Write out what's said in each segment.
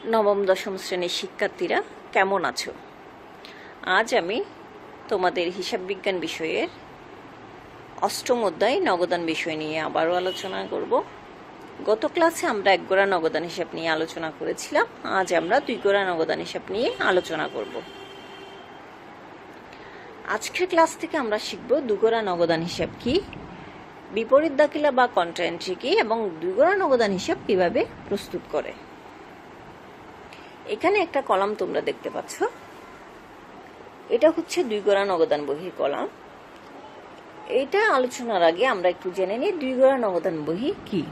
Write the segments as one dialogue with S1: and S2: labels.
S1: নবম দশম শ্রেণীর শিক্ষার্থীরা কেমন আছো? আজ আমি তোমাদের হিসাব বিজ্ঞান বিষয়ের অষ্টম অধ্যায় নগদান বিষয় নিয়ে আবারও আলোচনা করব। গত ক্লাসে আমরা এক গোড়া নগদান হিসাব নিয়ে আলোচনা করেছিলাম। আজ আমরা দুই গোড়া নগদান হিসাব নিয়ে আলোচনা করব। আজকের ক্লাস থেকে আমরা শিখব দুগোড়া নগদান হিসাব কি, বিপরীত দাখিলা বা কন্ট্রা এন্ট্রি কি, এবং দুই গোড়া নগদান হিসাব কিভাবে প্রস্তুত করে। এখানে একটা কলাম তোমরা দেখতে পাচ্ছ, এটা হচ্ছে দুই গোড়া নগদান বহির কলাম। এটা আলোচনার আগে আমরা একটু জেনে নিই দুই গোড়া নগদান বহি কি।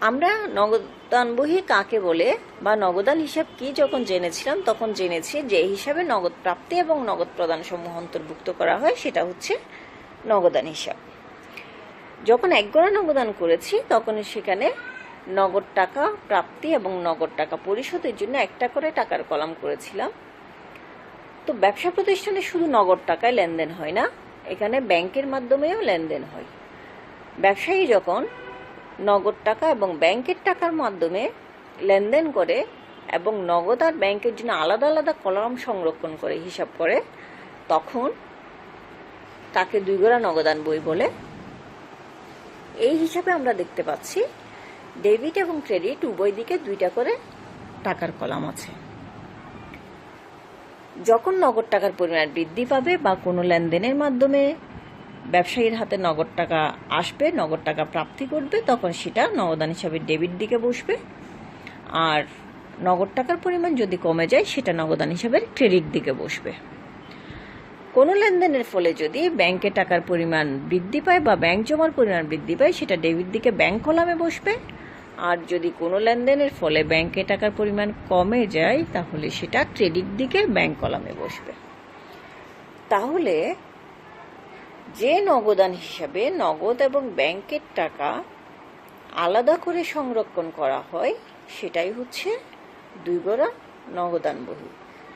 S1: আমরা নগদান বহি কাকে বলে বা নগদান হিসাব কি যখন জেনেছিলাম, তখন জেনেছি যে হিসাবে নগদ প্রাপ্তি এবং নগদ প্রদান সমূহ অন্তর্ভুক্ত করা হয়, সেটা হচ্ছে নগদান হিসাব। যখন এক গোড়া নগদান করেছি তখন সেখানে নগদ টাকা প্রাপ্তি এবং নগদ টাকা পরিশোধের জন্য একটা করে টাকার কলাম করেছিলাম। তো ব্যবসা প্রতিষ্ঠানে শুধু নগদ টাকায় লেনদেন হয় না, এখানে ব্যাংকের মাধ্যমেও লেনদেন হয়। ব্যবসায়ী যখন নগদ টাকা এবং ব্যাংকের টাকার মাধ্যমে লেনদেন করে এবং নগদ আর ব্যাংকের জন্য আলাদা আলাদা কলাম সংরক্ষণ করে হিসাব করে, তখন তাকে দুই গোড়া নগদান বই বলে। এই হিসাবে আমরা দেখতে পাচ্ছি ডেবিট এবং ক্রেডিট উভয় দিকে দুইটা করে টাকার কলাম আছে। যখন নগদ টাকার পরিমাণ বৃদ্ধি পাবে বা কোনো লেনদেনের মাধ্যমে ব্যবসায়ীর হাতে নগদ টাকা আসবে, নগদ টাকা প্রাপ্তি করবে, তখন সেটা নগদান হিসাবে ডেবিট দিকে বসবে। আর নগদ টাকার পরিমাণ যদি কমে যায় সেটা নগদান হিসাবে ক্রেডিট দিকে বসবে। কোনো লেনদেনের ফলে যদি ব্যাংকে টাকার পরিমাণ বৃদ্ধি পায় বা ব্যাংক জমার পরিমাণ বৃদ্ধি পায়, সেটা ডেবিট দিকে ব্যাংক কলামে বসবে। আর যদি কোনো লেনদেনের ফলে ব্যাংকে টাকার পরিমাণ কমে যায়, তাহলে সেটা ক্রেডিট দিকে ব্যাংক কলামে বসবে। তাহলে যে নগদান হিসাবে নগদ এবং ব্যাংকের টাকা আলাদা করে সংরক্ষণ করা হয়, সেটাই হচ্ছে দুই গোড়া নগদান বহি।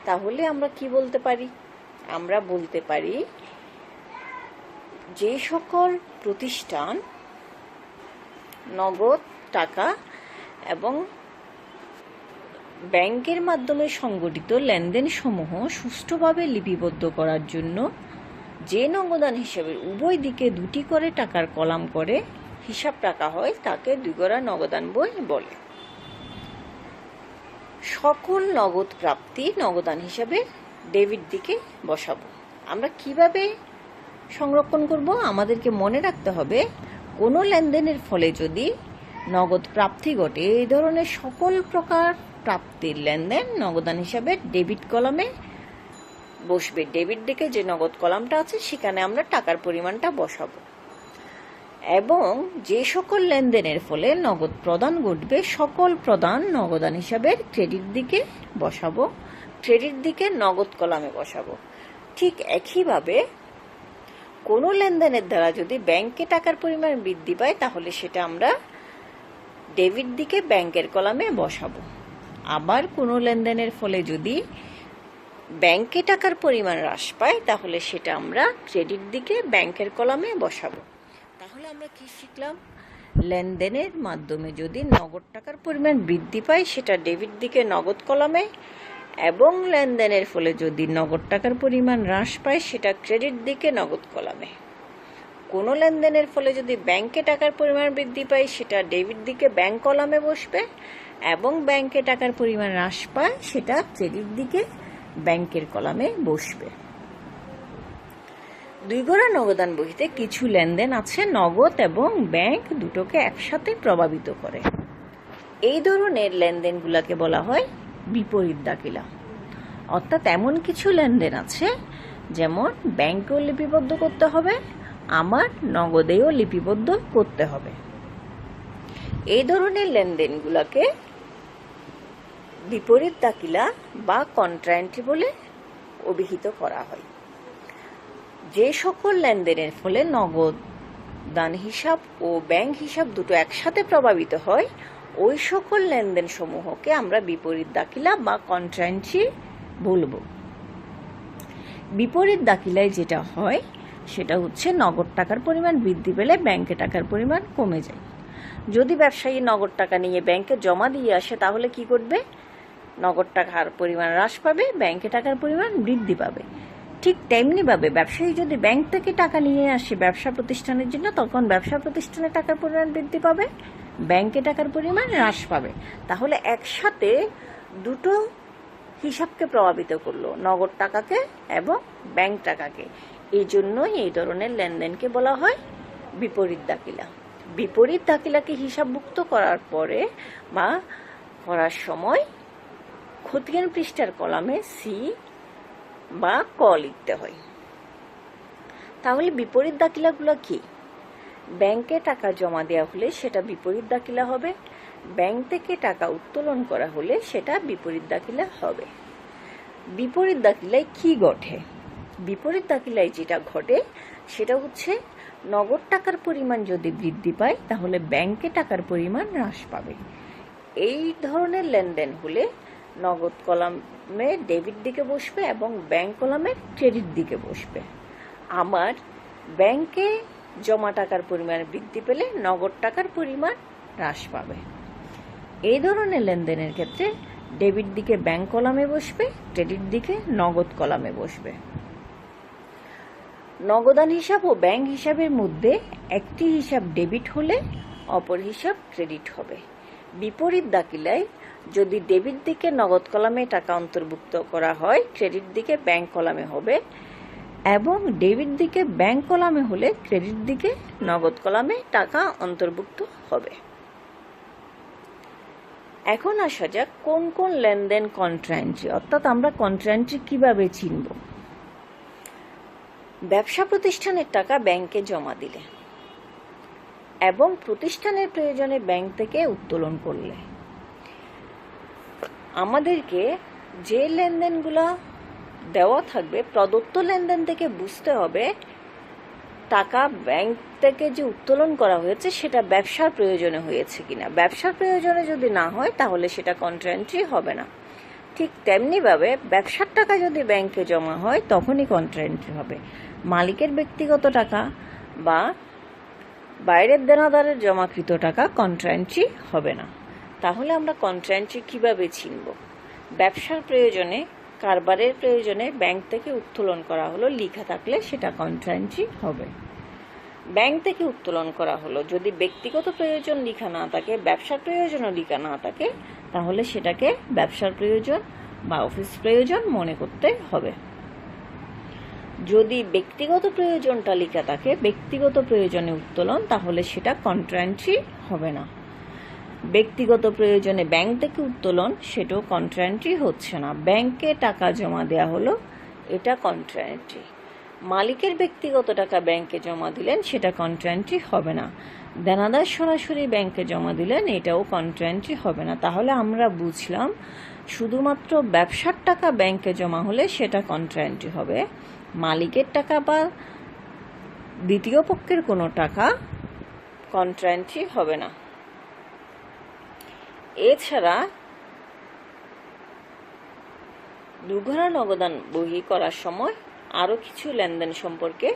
S1: তাহলে আমরা কি বলতে পারি? আমরা বলতে পারি যে সকল প্রতিষ্ঠান নগদ টাকা এবং ব্যাংকের মাধ্যমে সংগঠিত লেনদেন সমূহ সুষ্ঠুভাবে লিপিবদ্ধ করার জন্য যে নগদান হিসেবে উভয় দিকে দুটি করে টাকার কলাম করে হিসাব রাখা হয়, তাকে দুই গোড়া নগদান বই বলে। সকল নগদ প্রাপ্তি নগদান হিসাবে ডেবিট দিকে বসাবো। আমরা কিভাবে সংরক্ষণ করব? আমাদেরকে মনে রাখতে হবে, কোনো লেনদেনের ফলে যদি নগদ প্রাপ্তি ঘটে, এই ধরনের সকল প্রকার প্রাপ্তির লেনদেন নগদান হিসাবে ডেবিট কলামে বসবে। ডেবিট দিকে যে নগদ কলামটা আছে সেখানে আমরা টাকার পরিমাণটা বসাবো। এবং যে সকল লেনদেনের ফলে নগদ প্রদান ঘটবে, সকল প্রদান নগদান হিসাবে ক্রেডিট দিকে বসাবো, ক্রেডিট দিকে নগদ কলামে বসাবো। ঠিক একইভাবে কোনো লেনদেনের দ্বারা যদি ব্যাংকে টাকার পরিমাণ বৃদ্ধি পায়, তাহলে সেটা আমরা ডেবিট দিকে ব্যাংকের কলামে বসাবো। আবার কোনো লেনদেনের ফলে যদি ব্যাংকে টাকার পরিমাণ হ্রাস পায়, তাহলে সেটা আমরা ক্রেডিট দিকে ব্যাংকের কলামে বসাবো। তাহলে আমরা কি শিখলাম? লেনদেনের মাধ্যমে যদি নগদ টাকার পরিমাণ বৃদ্ধি পায়, সেটা ডেবিট দিকে নগদ কলামে, এবং লেনদেনের ফলে যদি নগদ টাকার পরিমাণ হ্রাস পায়, সেটা ক্রেডিট দিকে নগদ কলামে। কোনো লেনদেনের ফলে যদি ব্যাংকে টাকার পরিমাণ বৃদ্ধি পায়, সেটা ডেবিট দিকে ব্যাংক কলামে বসবে, এবং ব্যাংকে টাকার পরিমাণ হ্রাস পায়, সেটা ক্রেডিট দিকে ব্যাংকের কলামে বসবে। দুই গোড়া নগদান বহিতে কিছু লেনদেন আছে নগদ এবং ব্যাংক দুটোকে একসাথে প্রভাবিত করে। এই ধরনের লেনদেনগুলোকে বলা হয় বিপরীত দাখিলা। অর্থাৎ এমন কিছু লেনদেন আছে, যেমন ব্যাংকেও লিপিবদ্ধ করতে হবে, আমার নগদেও লিপিবদ্ধ করতে হবে। এই ধরনের লেনদেনগুলোকে বিপরীত দাখিলা বা কন্ট্রা এন্ট্রি বলে অভিহিত করা হয়। যে সকল লেনদেনের ফলে নগদ দান হিসাব ও ব্যাংক হিসাব দুটো একসাথে প্রভাবিত হয়, ওই সকল লেনদেন সমূহকে আমরা বিপরীত দাখিলা বা কন্ট্রা এন্ট্রি বলবো। বিপরীত দাখিলায় যেটা হয় সেটা হচ্ছে নগদ টাকার পরিমাণ বৃদ্ধি পেলে ব্যাংকে টাকার পরিমাণ কমে যায়। যদি ব্যবসায়ী নগদ টাকা নিয়ে ব্যাংকে জমা দিয়ে আসে তাহলে কি করবে? নগদ টাকার পরিমাণ হ্রাস পাবে, ব্যাংকে টাকার পরিমাণ বৃদ্ধি পাবে। ঠিক তেমনিভাবে ব্যবসায়ী যদি ব্যাংক থেকে টাকা নিয়ে আসে ব্যবসা প্রতিষ্ঠানের জন্য, তখন ব্যবসা প্রতিষ্ঠানে টাকার পরিমাণ বৃদ্ধি পাবে, ব্যাংকে টাকার পরিমাণ হ্রাস পাবে। তাহলে একসাথে দুটো হিসাবকে প্রভাবিত করলো, নগদ টাকাকে এবং ব্যাংক টাকাকে। এই জন্যই এই ধরনের লেনদেনকে বলা হয় বিপরীত দাখিলা। বিপরীত দাখিলাকে হিসাবভুক্ত করার পরে বা করার সময় খতিয়ান পৃষ্ঠার কলামে সি বা ক লিখতে হয়। তাহলে বিপরীত দাখিলাগুলো কি? ব্যাংকে টাকা জমা দেওয়া হলে সেটা বিপরীত দাখিলা হবে, ব্যাংক থেকে টাকা উত্তোলন করা হলে সেটা বিপরীত দাখিলা হবে। বিপরীত দাখিলায় কি ঘটে? বিপরীত দাখিলায় যেটা ঘটে সেটা হচ্ছে নগদ টাকার পরিমাণ যদি বৃদ্ধি পায় তাহলে ব্যাংকে টাকার পরিমাণ হ্রাস পাবে। এই ধরনের লেনদেন হলে নগদ কলামে ডেবিট দিকে বসবে এবং ব্যাংক কলামে ক্রেডিট দিকে বসবে। আমার ব্যাংকে জমা টাকার পরিমাণ বৃদ্ধি পেলে নগদ টাকার পরিমাণ হ্রাস পাবে। এই ধরনের লেনদেনের ক্ষেত্রে ডেবিট দিকে ব্যাংক কলামে বসবে, ক্রেডিট দিকে নগদ কলামে বসবে। নগদান হিসাব ও ব্যাংক হিসাবের মধ্যে একটি হিসাব ডেবিট হলে অপর হিসাব ক্রেডিট হবে। বিপরীত দাখিলায় যদি ডেবিট দিকে নগদ কলামে টাকা অন্তর্ভুক্ত করা হয়, ক্রেডিট দিকে ব্যাংক কলামে হবে, এবং ডেবিট দিকে ব্যাংক কলামে হলে ক্রেডিট দিকে নগদ কলামে টাকা অন্তর্ভুক্ত হবে। এখন আসা যাক কোন কোন লেনদেন কন্ট্রা এন্ট্রি, অর্থাৎ আমরা কন্ট্রা এন্ট্রি কিভাবে চিনব। ব্যবসা প্রতিষ্ঠানের টাকা ব্যাংকে জমা দিলে এবং প্রতিষ্ঠানের প্রয়োজনে ব্যাংক থেকে উত্তোলন করলে আমাদেরকে যে লেনদেনগুলো দেওয়া থাকবে প্রদত্ত লেনদেন থেকে বুঝতে হবে টাকা ব্যাংক থেকে যে উত্তোলন করা হয়েছে সেটা ব্যবসার প্রয়োজনে হয়েছে কিনা। ব্যবসার প্রয়োজনে যদি না হয় তাহলে সেটা কন্ট্রা এন্ট্রি হবে না। ঠিক তেমনিভাবে ব্যবসার টাকা যদি ব্যাংকে জমা হয় তখনই কন্ট্রা এন্ট্রি হবে। মালিকের ব্যক্তিগত টাকা বা বাইরের দেনাদারের জমাকৃত টাকা কন্ট্রা এন্ট্রি হবে না। তাহলে আমরা কন্ট্রা এন্ট্রি কিভাবে চিনব? ব্যবসার প্রয়োজনে, কারবারের প্রয়োজনে ব্যাংক থেকে উত্তোলন করা হলো লেখা থাকলে সেটা কন্ট্রা এন্ট্রি হবে। ব্যাংক থেকে উত্তোলন করা হলো যদি ব্যক্তিগত প্রয়োজন লেখা না থাকে, ব্যবসার প্রয়োজনও লেখা না থাকে, তাহলে সেটাকে ব্যবসার প্রয়োজন বা অফিস প্রয়োজন মনে করতে হবে। যদি ব্যক্তিগত প্রয়োজনটা লেখা থাকে, ব্যক্তিগত প্রয়োজনে উত্তোলন, তাহলে সেটা কন্ট্রা এন্ট্রি হবে না। ব্যক্তিগত প্রয়োজনে ব্যাংক থেকে উত্তোলন, সেটাও কন্ট্রা এন্ট্রি হচ্ছে না। ব্যাংকে টাকা জমা দেওয়া হলো, এটা কন্ট্রা এন্ট্রি। মালিকের ব্যক্তিগত টাকা ব্যাংকে জমা দিলেন, সেটা কন্ট্রা এন্ট্রি হবে না। দেনাদার সরাসরি ব্যাংকে জমা দিলেন, এটাও কন্ট্রা এন্ট্রি হবে না। তাহলে আমরা বুঝলাম শুধুমাত্র ব্যবসার টাকা ব্যাংকে জমা হলে সেটা কন্ট্রা এন্ট্রি হবে, মালিকের টাকা বা দ্বিতীয় পক্ষের কোনো টাকা কন্ট্রা এন্ট্রি হবে না। এছাড়া দুঘরা নগদান বহি করার সময় আরও কিছু লেনদেন সম্পর্কে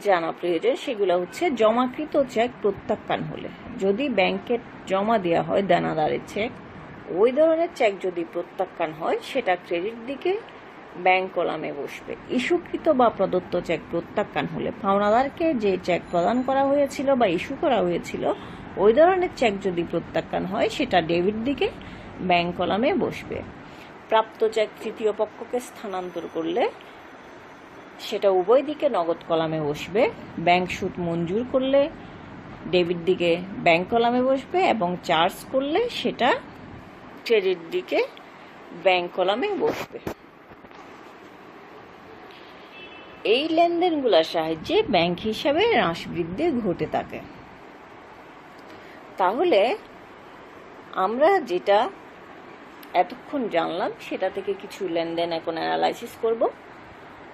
S1: জানা প্রয়োজন। সেগুলো হচ্ছে জমাকৃত চেক প্রত্যাখ্যান হলে, যদি ব্যাংকে জমা দেওয়া হয় দেনাদারের চেক, ওই ধরনের চেক যদি প্রত্যাখ্যান হয় সেটা ক্রেডিট দিকে ব্যাংক কলামে বসবে। ইস্যুকৃত বা প্রদত্ত চেক প্রত্যাখ্যান হলে পাওনাদারকে যে চেক প্রদান করা হয়েছিল বা ইস্যু করা হয়েছিল ওই ধরনের চেক যদি প্রত্যাখ্যান হয় সেটা ডেবিট দিকে ব্যাংক কলামে বসবে। প্রাপ্ত চেক তৃতীয় পক্ষকে স্থানান্তর করলে সেটা উভয় দিকে নগদ কলামে বসবে। ব্যাংক সুদ মঞ্জুর করলে ডেবিট দিকে ব্যাংক কলামে বসবে এবং চার্জ করলে সেটা ক্রেডিট দিকে ব্যাংক কলামে বসবে। এই লেনদেনগুলোর সাহায্যে ব্যাংক হিসাবে হ্রাস বৃদ্ধি ঘটে থাকে। তাহলে আমরা যেটা এতক্ষণ জানলাম সেটা থেকে কিছু লেনদেন এখন অ্যানালাইসিস করব।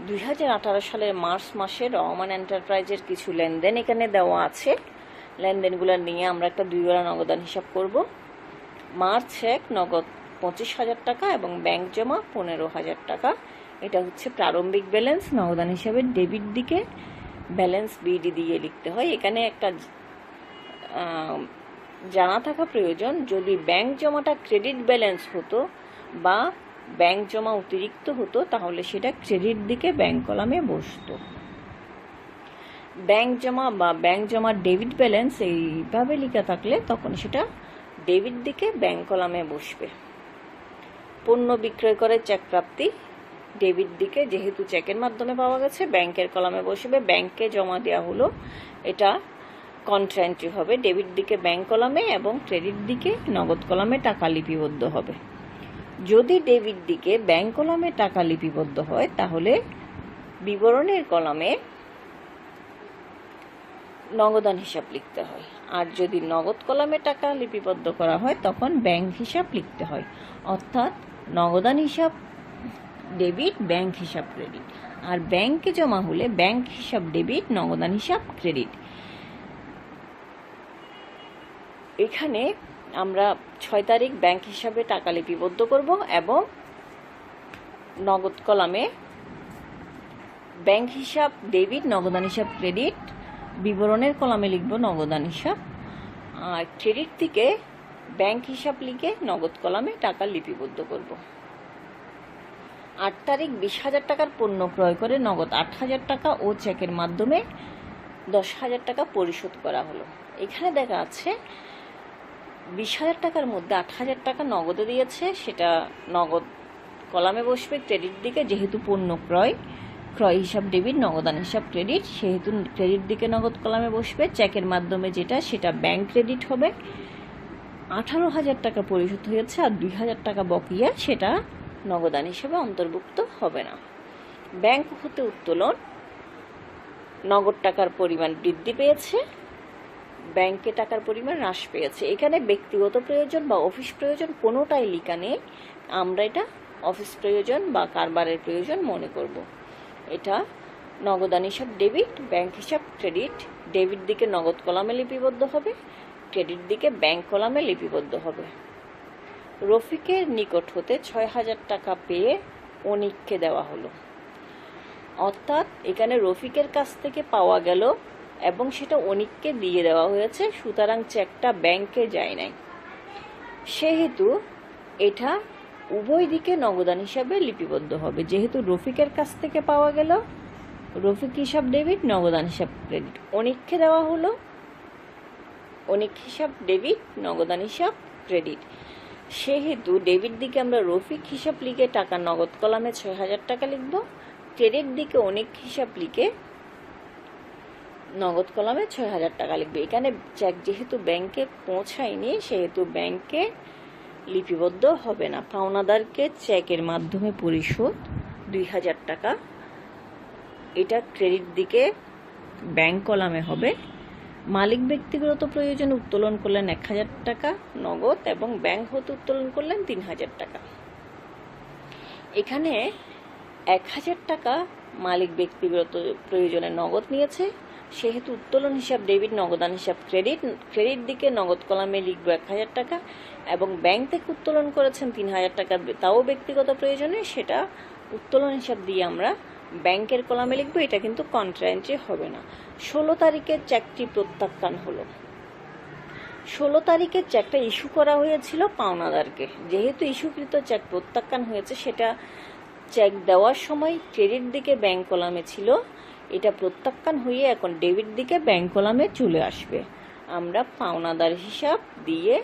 S1: 2018 সালের মার্চ মাসে রহমান এন্টারপ্রাইজের কিছু লেনদেন এখানে দেওয়া আছে। লেনদেনগুলো নিয়ে আমরা একটা দুইবার নগদান হিসাব করব। মার্চ 1 নগদ 25,000 টাকা এবং ব্যাংক জমা 15,000 টাকা। এটা হচ্ছে প্রারম্ভিক ব্যালেন্স। নগদান হিসাবে ডেবিট দিকে ব্যালেন্স বিডি দিয়ে লিখতে হয়। এখানে একটা জানা থাকা প্রয়োজন, যদি ব্যাংক জমাটা ক্রেডিট ব্যালেন্স হতো বা ব্যাংক জমা অতিরিক্ত হতো তাহলে সেটা ক্রেডিট দিকে ব্যাংক কলামে বসতো। ব্যাংক জমা বা ব্যাংক জমার ডেবিট ব্যালেন্স এইভাবে লেখা থাকলে তখন সেটা ডেবিট দিকে ব্যাংক কলামে বসবে। পণ্য বিক্রয় করে চেক প্রাপ্তি ডেবিট দিকে, যেহেতু চেকের মাধ্যমে পাওয়া গেছে ব্যাংকের কলামে বসবে। ব্যাংকে জমা দেওয়া হলো, এটা কন্ট্রা এন্ট্রি হবে ডেবিট দিকে ব্যাংক কলামে, এবং ক্রেডিট দিকে নগদ কলামে টাকা লিপিবদ্ধ হবে। যদি ডেবিট দিকে ব্যাংক কলামে টাকা লিপিবদ্ধ হয় তাহলে বিবরণের কলামে নগদান হিসাব লিখতে হয়, আর যদি নগদ কলামে টাকা লিপিবদ্ধ করা হয় তখন ব্যাংক হিসাব লিখতে হয়। অর্থাৎ নগদান হিসাব ডেবিট, ব্যাংক হিসাব ক্রেডিট, আর ব্যাংকে জমা হলে ব্যাংক হিসাব ডেবিট, নগদান হিসাব ক্রেডিট। এখানে আমরা 6 তারিখ ব্যাংক হিসাবে টাকা লিপিবদ্ধ করব এবং নগদ কলামে ব্যাংক হিসাব ডেবিট, নগদান হিসাব ক্রেডিট, বিবরণের কলামে লিখব নগদান হিসাব, আর ক্রেডিট থেকে ব্যাংক হিসাব লিখে নগদ কলামে টাকা লিপিবদ্ধ করব। 8 তারিখ 20,000 টাকার পণ্য ক্রয় করে নগদ 8,000 টাকা ও চেকের মাধ্যমে 10,000 টাকা পরিশোধ করা হলো। এখানে দেখা আছে 20,000 টাকার মধ্যে 8,000 টাকা নগদে দিয়েছে, সেটা নগদ কলামে বসবে ক্রেডিট দিকে, যেহেতু পণ্য ক্রয় হিসাব ডেবিট, নগদান হিসাব ক্রেডিট, সেহেতু ক্রেডিট দিকে নগদ কলামে বসবে। চেকের মাধ্যমে যেটা সেটা ব্যাংক ক্রেডিট হবে। 18,000 টাকা পরিশোধ হয়েছে আর 2,000 টাকা বকেয়া, সেটা নগদান হিসেবে অন্তর্ভুক্ত হবে না। ব্যাংক হতে উত্তোলন নগদ টাকার পরিমাণ বৃদ্ধি পেয়েছে, ব্যাংকে টাকার পরিমাণ হ্রাস পেয়েছে। এখানে ব্যক্তিগত প্রয়োজন বা অফিস প্রয়োজন কোনোটাই লিখা নেই, আমরা এটা অফিস প্রয়োজন বা কারবারের প্রয়োজন মনে করব। এটা নগদান হিসাব ডেবিট, ব্যাংক হিসাব ক্রেডিট, ডেবিট দিকে নগদ কলামে লিপিবদ্ধ হবে, ক্রেডিট দিকে ব্যাংক কলামে লিপিবদ্ধ হবে। রফিকের নিকট হতে 6,000 টাকা পেয়ে অনিককে দেওয়া হলো। অর্থাৎ এখানে রফিকের কাছ থেকে পাওয়া গেল এবং সেটা অনিককে দিয়ে দেওয়া হয়েছে, সুতরাং চেকটা ব্যাংকে যায় নাই, সেহেতু এটা উভয় দিকে নগদান হিসাবে লিপিবদ্ধ হবে। যেহেতু রফিকের কাছ থেকে পাওয়া গেল, রফিক হিসাব ডেবিট, নগদান হিসাব ক্রেডিট, অনিককে দেওয়া হলো, অনিক হিসাব ডেবিট, নগদান হিসাব ক্রেডিট, সেহেতু ডেবিট দিকে আমরা রফিক হিসাব লিখে টাকা নগদ কলামে 6,000 টাকা লিখব, ক্রেডিট দিকে অনিক হিসাব লিখে নগদ কলামে 6,000 টাকা লিখবে। এখানে চেক যেহেতু ব্যাংকে পৌঁছায়নি সেহেতু ব্যাংকে লিপিবদ্ধ হবে না। পাওনাদারকে চেকের মাধ্যমে পরিশোধ 2,000 টাকা, এটা ক্রেডিট দিকে ব্যাংক কলামে হবে। মালিক ব্যক্তিগত প্রয়োজনে উত্তোলন করলেন 1,000 টাকা নগদ এবং ব্যাংক হতে উত্তোলন করলেন 3,000 টাকা। এখানে 1,000 টাকা মালিক ব্যক্তিগত প্রয়োজনে নগদ নিয়েছে, সেহেতু উত্তোলন হিসাব ডেবিট, নগদান হিসাব ক্রেডিট, ক্রেডিট দিকে নগদ কলামে লিখব 1,000 টাকা, এবং ব্যাংক থেকে উত্তোলন করেছেন 3,000 টাকা, তাও ব্যক্তিগত প্রয়োজনে, সেটা উত্তোলন হিসাব দিয়ে আমরা ব্যাংকের কলামে লিখব, এটা কিন্তু কন্ট্রা এন্ট্রি হবে না। 16 তারিখের চেকটি প্রত্যাখ্যান হলো। 16 তারিখের চেকটা ইস্যু করা হয়েছিল পাওনাদারকে, যেহেতু ইস্যুকৃত চেক প্রত্যাখ্যান হয়েছে, সেটা চেক দেওয়ার সময় ক্রেডিট দিকে ব্যাংক কলামে ছিল, এটা প্রত্যাখ্যান হয়ে এখন ডেবিট দিকে ব্যাংক কলামে চলে আসবে। আমরা পাওনাদার হিসাব দিয়ে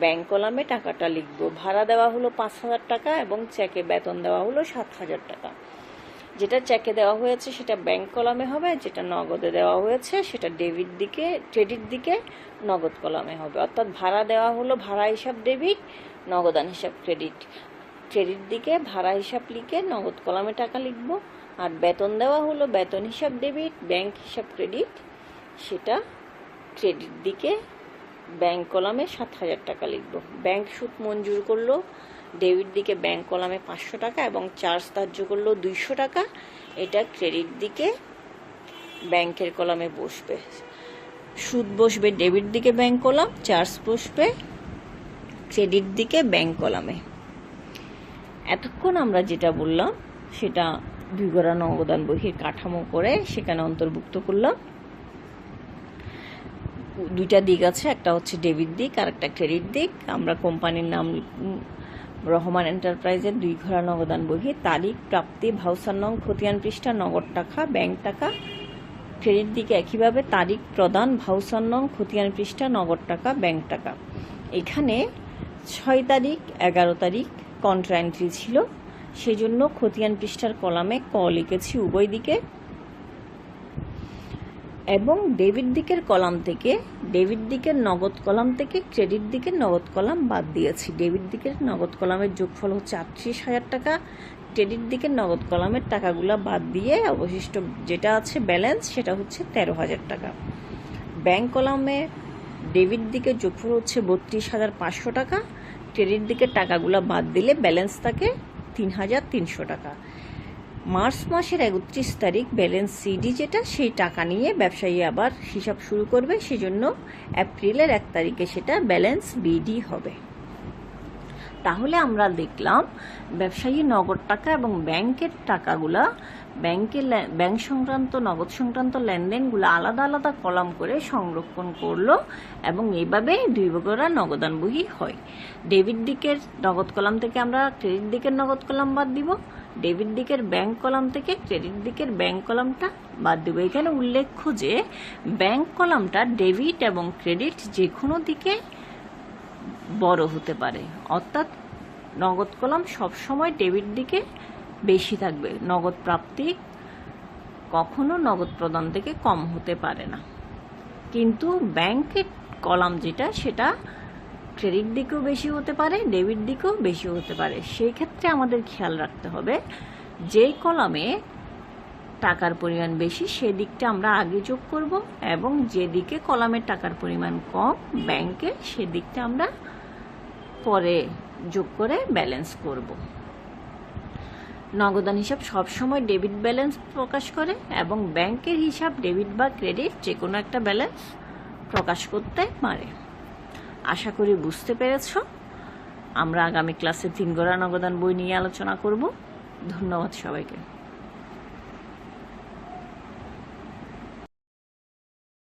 S1: ব্যাংক কলামে টাকাটা লিখব। ভাড়া দেওয়া হলো 5,000 টাকা এবং চেকে বেতন দেওয়া হলো 7,000 টাকা। যেটা চেকে দেওয়া হয়েছে সেটা ব্যাংক কলামে হবে, যেটা নগদে দেওয়া হয়েছে সেটা ডেবিট দিকে, ক্রেডিট দিকে নগদ কলামে হবে। অর্থাৎ ভাড়া দেওয়া হলো ভাড়া হিসাব ডেবিট, নগদান হিসাব ক্রেডিট, ক্রেডিট দিকে ভাড়া হিসাব লিখে নগদ কলামে টাকা লিখব, আর বেতন দেওয়া হলো বেতন হিসাব ডেবিট, ব্যাংক হিসাব ক্রেডিট, সেটা ক্রেডিট দিকে ব্যাংক কলামে 7,000 টাকা লিখব। ব্যাংক সুদ মঞ্জুর করলো, ডেবিট দিকে ব্যাংক কলামে 500 টাকা এবং চার্জ ধার্য করলো 200 টাকা, এটা ক্রেডিট দিকে ব্যাংকের কলামে বসবে। সুদ বসবে ডেবিট দিকে ব্যাংক কলাম, চার্জ বসবে ক্রেডিট দিকে ব্যাংক কলামে। এতক্ষণ আমরা যেটা বললাম সেটা বিগড়া নগদান বহির কাঠামো করে সেখানে অন্তর্ভুক্ত করলাম। দুইটা দিক আছে, একটা হচ্ছে ডেবিট দিক আর একটা ক্রেডিট দিক। আমরা কোম্পানির নাম রহমান এন্টারপ্রাইজের 2 ঘোড়া নগদান বহি, তারিখ, প্রাপ্তি, ভাউচার নং, খতিয়ান পৃষ্ঠা, নগদ টাকা, ব্যাংক টাকা। ক্রেডিট দিকে একইভাবে তারিখ প্রদান, ভাউচার নং, খতিয়ান পৃষ্ঠা, নগদ টাকা, ব্যাংক টাকা। এখানে 6 তারিখ 11 তারিখ কন্ট্রা এন্ট্রি ছিল, সেজন্য খতিয়ান পৃষ্ঠার কলামে ক লিখেছি উভয় দিকে, এবং ডেবিট দিকের কলাম থেকে, ডেবিট দিকের নগদ কলাম থেকে ক্রেডিট দিকের নগদ কলাম বাদ দিয়েছি। ডেবিট দিকের নগদ কলামের যোগফল হচ্ছে 38,000 টাকা, ক্রেডিট দিকের নগদ কলামের টাকাগুলো বাদ দিয়ে অবশিষ্ট যেটা আছে ব্যালেন্স সেটা হচ্ছে 13,000 টাকা। ব্যাংক কলামে ডেবিট দিকের যোগফল হচ্ছে 32,500 টাকা, ক্রেডিট দিকের টাকাগুলো বাদ দিলে ব্যালেন্স থাকে 3,300 টাকা। মার্চ মাসের 31 তারিখ ব্যালেন্স সিডি যেটা, সেই টাকা নিয়ে ব্যবসায়ী আবার হিসাব শুরু করবে, সেজন্য এপ্রিলের 1 তারিখে সেটা ব্যালেন্স বিডি হবে। তাহলে আমরা দেখলাম ব্যবসায়ী নগদ টাকা এবং ব্যাংকের টাকাগুলা, ব্যাংক সংক্রান্ত নগদ সংক্রান্ত লেনদেনগুলো আলাদা আলাদা কলাম করে সংরক্ষণ করলো, এবং এইভাবে 2 বগরা নগদান বহি হয়। ডেবিট দিকের নগদ কলাম থেকে আমরা ক্রেডিট দিকের নগদ কলাম বাদ দিব, ডেবিট দিকের ব্যাংক কলাম থেকে ক্রেডিট দিকের ব্যাংক কলামটা বাদ দিব। এখানে উল্লেখ্য যে ব্যাংক কলামটা ডেবিট এবং ক্রেডিট যে কোনো দিকে বড় হতে পারে, অর্থাৎ নগদ কলাম সবসময় ডেবিট দিকে বেশি থাকবে, নগদ প্রাপ্তি কখনো নগদ প্রদান থেকে কম হতে পারে না। কিন্তু ব্যাংকের কলাম যেটা, সেটা ক্রেডিট দিকেও বেশি হতে পারে, ডেবিট দিকেও বেশি হতে পারে। সেই ক্ষেত্রে আমাদের খেয়াল রাখতে হবে যেই কলামে টাকার পরিমাণ বেশি সেদিকটা আমরা আগে যোগ করব, এবং যেদিকে কলামের টাকার পরিমাণ কম ব্যাংকে সেদিকটা আমরা পরে যোগ করে ব্যালেন্স করব। নগদান হিসাব সবসময় ডেবিট ব্যালেন্স প্রকাশ করে, এবং ব্যাংকের হিসাব ডেবিট বা ক্রেডিট যে কোনো একটা ব্যালেন্স প্রকাশ করতে পারে। আশা করি বুঝতে পেরেছ। আমরা আগামী ক্লাসে 3 ঘোড়া নগদান বই নিয়ে আলোচনা করব। ধন্যবাদ সবাইকে।